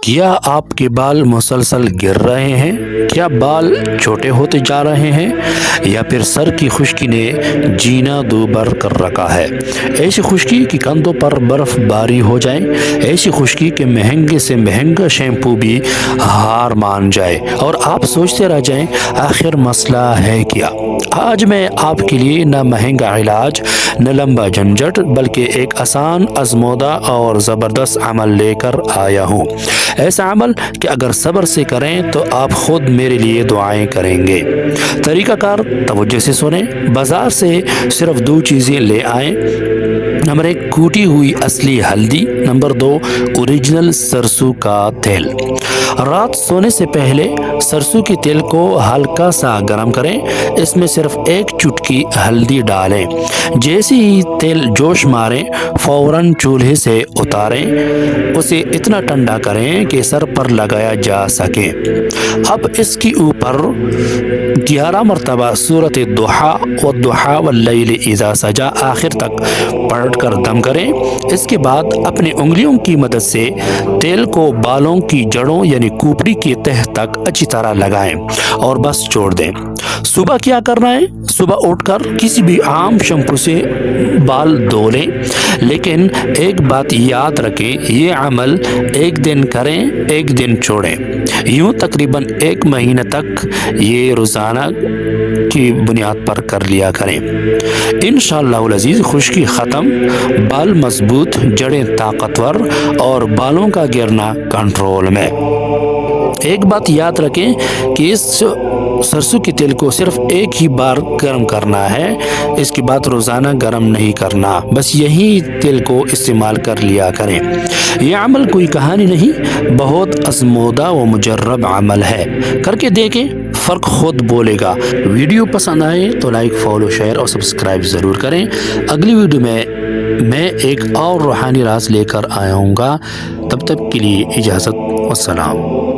کیا آپ کے بال مسلسل گر رہے ہیں؟ کیا بال چھوٹے ہوتے جا رہے ہیں؟ یا پھر سر کی خشکی نے جینا دوبر کر رکھا ہے؟ ایسی خشکی کہ کندھوں پر برف باری ہو جائے، ایسی خشکی کہ مہنگے سے مہنگا شیمپو بھی ہار مان جائے اور آپ سوچتے رہ جائیں آخر مسئلہ ہے کیا؟ آج میں آپ کے لیے نہ مہنگا علاج، نہ لمبا جھنجھٹ، بلکہ ایک آسان، آزمودہ اور زبردست عمل لے کر آیا ہوں۔ ایسا عمل کہ اگر صبر سے کریں تو آپ خود میرے لیے دعائیں کریں گے۔ طریقہ کار توجہ سے سنیں۔ بازار سے صرف 2 چیزیں لے آئیں۔ نمبر 1 کوٹی ہوئی اصلی ہلدی، نمبر 2 اوریجنل سرسوں کا تیل۔ رات سونے سے پہلے سرسوں کے تیل کو ہلکا سا گرم کریں، اس میں صرف 1 چٹکی ہلدی ڈالیں۔ جیسے ہی تیل جوش مارے فوراً چولہے سے اتاریں، اسے اتنا ٹھنڈا کریں کہ سر پر لگایا جا سکے۔ اب اس کے اوپر 11 مرتبہ سورۃ الضحیٰ والضحیٰ واللیل اذا سجا آخر تک پڑھ کر دم کریں۔ اس کے بعد اپنی انگلیوں کی مدد سے تیل کو بالوں کی جڑوں یعنی کھوپڑی کے تہ تک اچھی طرح لگائیں اور بس چھوڑ دیں۔ صبح کیا کرنا ہے؟ صبح اٹھ کر کسی بھی عام شیمپو سے بال دھو لیں، لیکن ایک بات یاد رکھیں، یہ عمل 1 دن کریں 1 دن چھوڑیں، یوں تقریباً 1 مہینہ تک یہ روزانہ کی بنیاد پر کر لیا کریں۔ انشاءاللہ العزیز خشکی ختم، بال مضبوط، جڑیں طاقتور اور بالوں کا گرنا کنٹرول میں۔ ایک بات یاد رکھیں کہ اس سرسوں کے تیل کو صرف 1 ہی بار گرم کرنا ہے، اس کے بعد روزانہ گرم نہیں کرنا، بس یہی تیل کو استعمال کر لیا کریں۔ یہ عمل کوئی کہانی نہیں، بہت آزمودہ و مجرب عمل ہے، کر کے دیکھیں، فرق خود بولے گا۔ ویڈیو پسند آئے تو لائک، فالو، شیئر اور سبسکرائب ضرور کریں۔ اگلی ویڈیو میں ایک اور روحانی راز لے کر آیا ہوں گا، تب تک کے لیے اجازت، والسلام۔